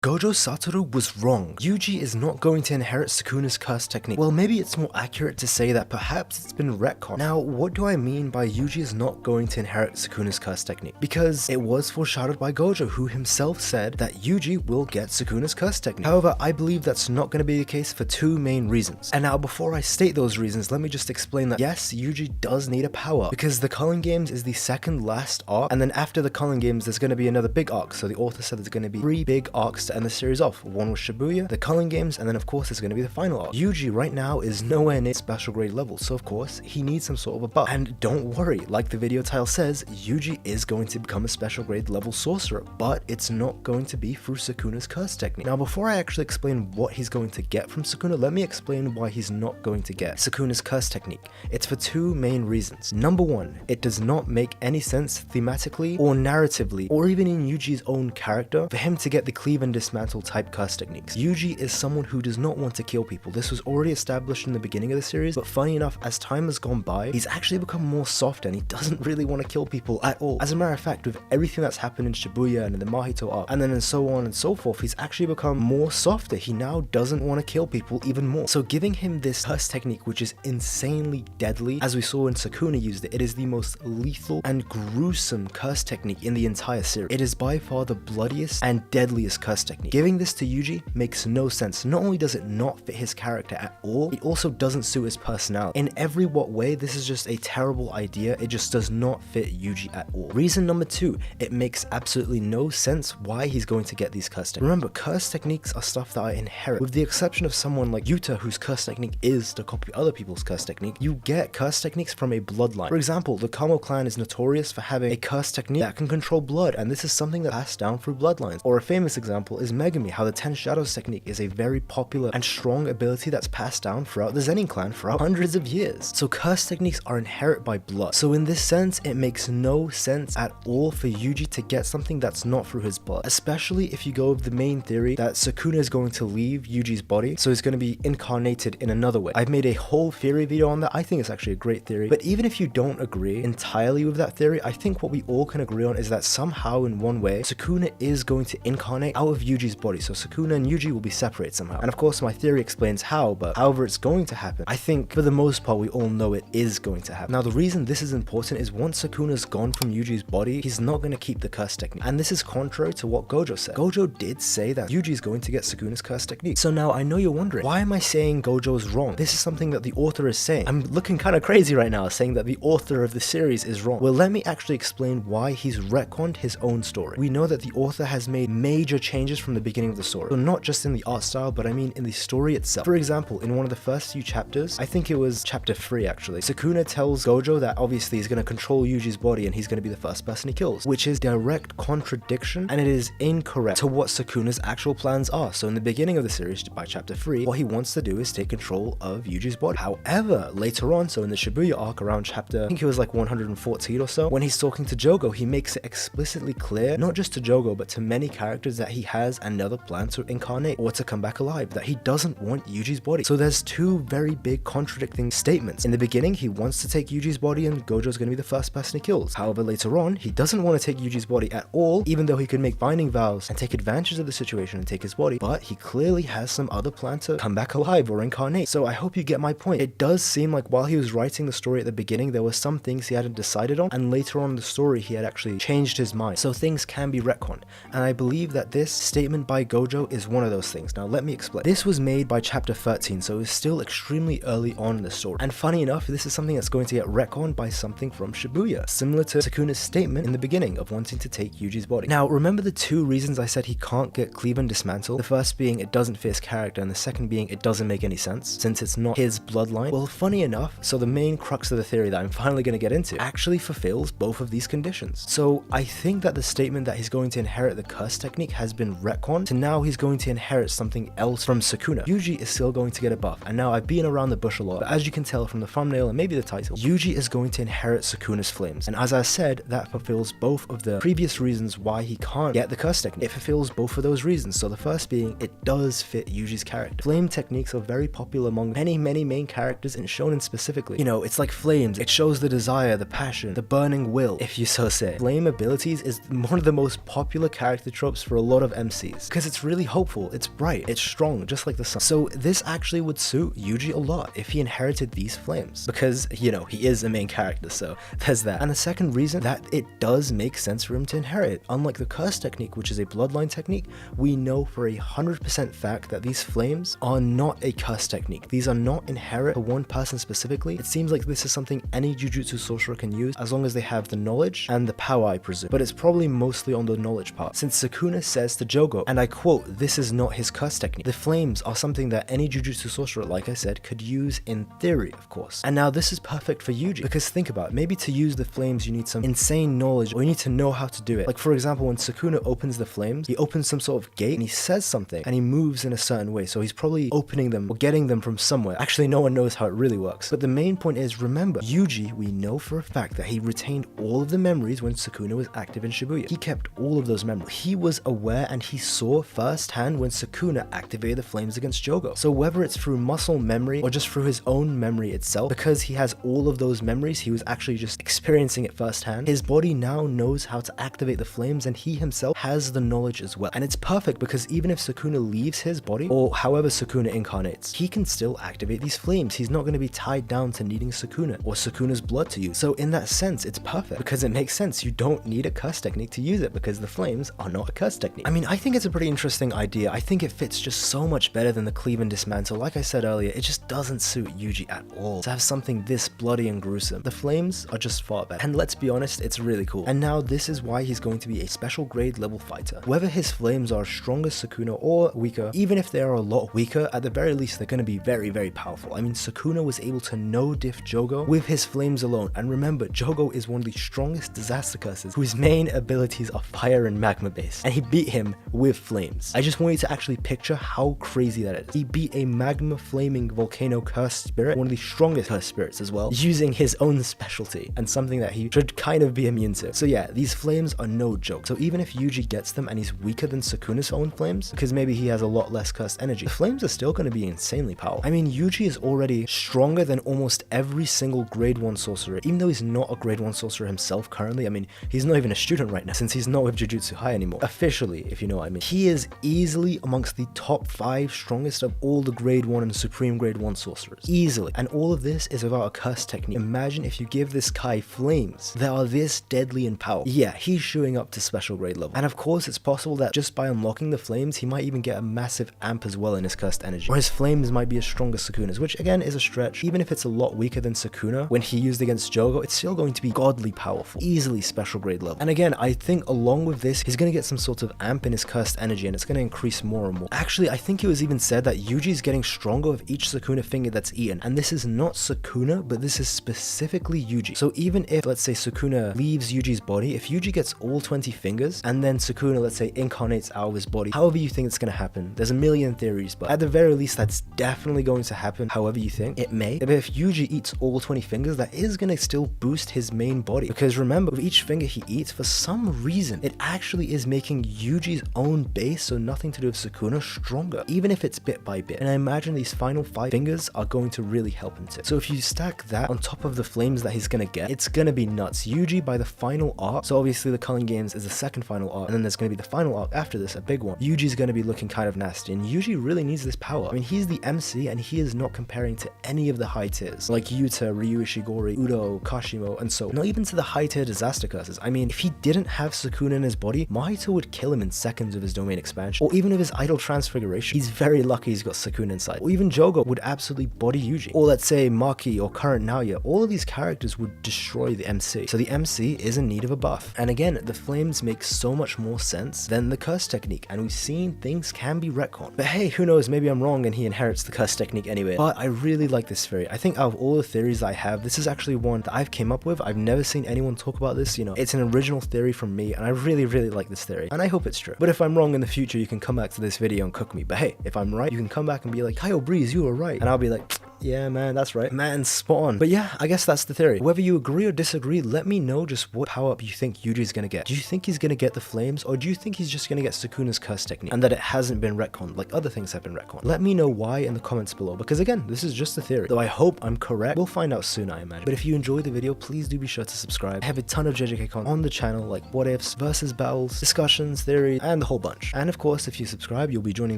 Gojo Satoru was wrong. Yuji is not going to inherit Sakuna's curse technique. Well, maybe it's more accurate to say that perhaps it's been retconned. Now, what do I mean by Yuji is not going to inherit Sakuna's curse technique? Because it was foreshadowed by Gojo, who himself said that Yuji will get Sakuna's curse technique. However, I believe that's not going to be the case for two main reasons. And now, before I state those reasons, let me just explain that yes, Yuji does need a power, because the Culling Games is the second last arc, and then after the Culling Games, there's going to be another big arc. So the author said there's going to be 3 big arcs to end the series off. One was Shibuya, the Culling Games, and then of course there's going to be the final arc. Yuji right now is nowhere near special grade level, so of course he needs some sort of a buff. And don't worry, like the video title says, Yuji is going to become a special grade level sorcerer, but it's not going to be through Sakuna's curse technique. Now, before I actually explain what he's going to get from Sakuna, let me explain why he's not going to get Sakuna's curse technique. It's for two main reasons. Number one, it does not make any sense thematically or narratively, or even in Yuji's own character, for him to get the cleave and dismantle type curse techniques. Yuji is someone who does not want to kill people. This was already established in the beginning of the series, but funny enough, as time has gone by, he's actually become more soft and he doesn't really want to kill people at all. As a matter of fact, with everything that's happened in Shibuya and in the Mahito arc, and then and so on and so forth, he's actually become more softer. He now doesn't want to kill people even more. So giving him this curse technique, which is insanely deadly, as we saw when Sakuna used it, it is the most lethal and gruesome curse technique in the entire series. It is by far the bloodiest and deadliest curse technique. Giving this to Yuji makes no sense. Not only does it not fit his character at all, it also doesn't suit his personality. In every what way, this is just a terrible idea. It just does not fit Yuji at all. Reason number two, it makes absolutely no sense why he's going to get these curse techniques. Remember, curse techniques are stuff that I inherit. With the exception of someone like Yuta, whose curse technique is to copy other people's curse technique, you get curse techniques from a bloodline. For example, the Kamo clan is notorious for having a curse technique that can control blood, and this is something that passed down through bloodlines. Or a famous example is Megami, how the 10 Shadows technique is a very popular and strong ability that's passed down throughout the Zenin clan throughout hundreds of years. So curse techniques are inherited by blood. So in this sense, it makes no sense at all for Yuji to get something that's not through his blood, especially if you go with the main theory that Sakuna is going to leave Yuji's body, so he's going to be incarnated in another way. I've made a whole theory video on that. I think it's actually a great theory, but even if you don't agree entirely with that theory, I think what we all can agree on is that somehow in one way, Sakuna is going to incarnate out of Yuji's body. So Sakuna and Yuji will be separated somehow. And of course, my theory explains how, but however it's going to happen, I think for the most part, we all know it is going to happen. Now, the reason this is important is once Sakuna's gone from Yuji's body, he's not going to keep the curse technique. And this is contrary to what Gojo said. Gojo did say that Yuji is going to get Sakuna's curse technique. So now I know you're wondering, why am I saying Gojo is wrong? This is something that the author is saying. I'm looking kind of crazy right now saying that the author of the series is wrong. Well, let me actually explain why he's retconned his own story. We know that the author has made major changes from the beginning of the story. So not just in the art style, but I mean in the story itself. For example, in one of the first few chapters, I think it was chapter 3 actually, Sakuna tells Gojo that obviously he's going to control Yuji's body and he's going to be the first person he kills, which is direct contradiction and it is incorrect to what Sakuna's actual plans are. So in the beginning of the series, by chapter 3, what he wants to do is take control of Yuji's body. However, later on, so in the Shibuya arc around chapter, I think it was like 114 or so, when he's talking to Jogo, he makes it explicitly clear, not just to Jogo, but to many characters, that he has another plan to incarnate or to come back alive, that he doesn't want Yuji's body. So there's two very big contradicting statements. In the beginning, he wants to take Yuji's body and Gojo's going to be the first person he kills. However, later on, he doesn't want to take Yuji's body at all, even though he could make binding vows and take advantage of the situation and take his body, but he clearly has some other plan to come back alive or incarnate. So I hope you get my point. It does seem like while he was writing the story at the beginning, there were some things he hadn't decided on, and later on in the story, he had actually changed his mind. So things can be retconned, and I believe that this statement by Gojo is one of those things. Now let me explain. This was made by chapter 13, so it's still extremely early on in the story. And funny enough, this is something that's going to get retconned by something from Shibuya, similar to Sakuna's statement in the beginning of wanting to take Yuji's body. Now remember the two reasons I said he can't get cleave and dismantle? The first being it doesn't fit his character, and the second being it doesn't make any sense since it's not his bloodline. Well, funny enough, so the main crux of the theory that I'm finally going to get into actually fulfills both of these conditions. So I think that the statement that he's going to inherit the curse technique has been retconned to now he's going to inherit something else from Sakuna. Yuji is still going to get a buff, and now I've been around the bush a lot, but as you can tell from the thumbnail and maybe the title, Yuji is going to inherit Sakuna's flames, and as I said, that fulfills both of the previous reasons why he can't get the curse technique. It fulfills both of those reasons. So the first being, it does fit Yuji's character. Flame techniques are very popular among many main characters in shonen specifically. You know, it's like flames. It shows the desire, the passion, the burning will, if you so say. Flame abilities is one of the most popular character tropes for a lot of MCs, because it's really hopeful, it's bright, it's strong, just like the sun. So this actually would suit Yuji a lot if he inherited these flames, because, you know, he is the main character, so there's that. And the second reason that it does make sense for him to inherit it, unlike the curse technique, which is a bloodline technique, we know for 100% fact that these flames are not a curse technique. These are not inherent for one person specifically. It seems like this is something any Jujutsu sorcerer can use as long as they have the knowledge and the power, I presume. But it's probably mostly on the knowledge part, since Sakuna says to Jogo, and I quote, "This is not his curse technique." The flames are something that any Jujutsu sorcerer, like I said, could use in theory, of course. And now this is perfect for Yuji, because think about it, maybe to use the flames you need some insane knowledge, or you need to know how to do it. Like for example, when Sakuna opens the flames, he opens some sort of gate and he says something and he moves in a certain way, so he's probably opening them or getting them from somewhere. Actually, no one knows how it really works. But the main point is, remember, Yuji, we know for a fact that he retained all of the memories when Sakuna was active in Shibuya. He kept all of those memories. He was aware and he saw firsthand when Sakuna activated the flames against Jogo. So whether it's through muscle memory or just through his own memory itself, because he has all of those memories, he was actually just experiencing it firsthand. His body now knows how to activate the flames, and he himself has the knowledge as well. And it's perfect because even if Sakuna leaves his body, or however Sakuna incarnates, he can still activate these flames. He's not going to be tied down to needing Sakuna or Sakuna's blood to use. So in that sense, it's perfect because it makes sense. You don't need a curse technique to use it because the flames are not a curse technique. I mean, I think it's a pretty interesting idea. I think it fits just so much better than the cleave and dismantle. Like I said earlier, it just doesn't suit Yuji at all to have something this bloody and gruesome. The flames are just far better. And let's be honest, it's really cool. And now this is why he's going to be a special grade level fighter. Whether his flames are as strong as Sakuna or weaker, even if they are a lot weaker, at the very least they're going to be very, very powerful. I mean, Sakuna was able to no-diff Jogo with his flames alone. And remember, Jogo is one of the strongest disaster curses whose main abilities are fire and magma based. And he beat him with flames. I just want you to actually picture how crazy that is. He beat a magma flaming volcano cursed spirit, one of the strongest cursed spirits as well, using his own specialty and something that he should kind of be immune to. So yeah, these flames are no joke. So even if Yuji gets them and he's weaker than Sakuna's own flames, because maybe he has a lot less cursed energy, the flames are still going to be insanely powerful. I mean, Yuji is already stronger than almost every single grade 1 sorcerer, even though he's not a grade 1 sorcerer himself currently. I mean, he's not even a student right now since he's not with Jujutsu High anymore. Officially, if you know what I mean. He is easily amongst the top 5 strongest of all the grade 1 and supreme grade 1 sorcerers. Easily. And all of this is without a curse technique. Imagine if you give this Kai flames that are this deadly and powerful. Yeah, he's shooing up to special grade level. And of course, it's possible that just by unlocking the flames, he might even get a massive amp as well in his cursed energy. Or his flames might be as strong as Sakuna's, which again is a stretch. Even if it's a lot weaker than Sakuna, when he used against Jogo, it's still going to be godly powerful. Easily special grade level. And again, I think along with this, he's going to get some sort of amp in his cursed energy, and it's going to increase more and more. Actually, I think it was even said that Yuji's getting stronger with each Sakuna finger that's eaten. And this is not Sakuna, but this is specifically Yuji. So even if, let's say, Sakuna leaves Yuji's body, if Yuji gets all 20 fingers, and then Sakuna, let's say, incarnates out of his body, however you think it's going to happen, there's a million theories, but at the very least, that's definitely going to happen however you think. It may. But if Yuji eats all 20 fingers, that is going to still boost his main body. Because remember, with each finger he eats, for some reason, it actually is making Yuji's own base, so nothing to do with Sakuna, stronger, even if it's bit by bit. And I imagine these final 5 fingers are going to really help him too. So if you stack that on top of the flames that he's going to get, it's going to be nuts. Yuji, by the final arc, so obviously the Culling Games is the second final arc, and then there's going to be the final arc after this, a big one. Yuji's going to be looking kind of nasty, and Yuji really needs this power. I mean, he's the MC, and he is not comparing to any of the high tiers, like Yuta, Ryu Ishigori, Udo, Kashimo, and so on. Not even to the high tier disaster curses. I mean, if he didn't have Sakuna in his body, Mahito would kill him in seconds with his domain expansion, or even with his idol transfiguration. He's very lucky he's got Sakuna inside. Or even Jogo would absolutely body Yuji. Or let's say Maki or current Naoya, all of these characters would destroy the MC. So the MC is in need of a buff. And again, the flames make so much more sense than the curse technique, and we've seen things can be retconned. But hey, who knows, maybe I'm wrong and he inherits the curse technique anyway. But I really like this theory. I think out of all the theories I have, this is actually one that I've came up with. I've never seen anyone talk about this, you know, it's an original theory from me, and I really, really like this theory, and I hope it's true. But if I'm wrong in the future, you can come back to this video and cook me. But hey, if I'm right, you can come back and be like, Kyle Breeze, you were right. And I'll be like, Yeah, man, that's right. Man, spot on. But yeah, I guess that's the theory. Whether you agree or disagree, let me know just what power-up you think Yuji's gonna get. Do you think he's gonna get the flames, or do you think he's just gonna get Sakuna's curse technique, and that it hasn't been retconned like other things have been retconned? Let me know why in the comments below, because again, this is just a theory. Though I hope I'm correct. We'll find out soon, I imagine. But if you enjoyed the video, please do be sure to subscribe. I have a ton of JJK content on the channel, like what ifs, versus battles, discussions, theories, and the whole bunch. And of course, if you subscribe, you'll be joining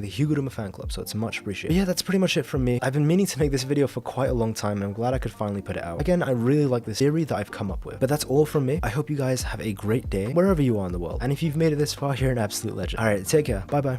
the Huguruma fan club, so it's much appreciated. But yeah, that's pretty much it from me. I've been meaning to make this video for quite a long time, and I'm glad I could finally put it out. Again, I really like this theory that I've come up with. But that's all from me. I hope you guys have a great day, wherever you are in the world. And if you've made it this far, you're an absolute legend. Alright, take care. Bye bye.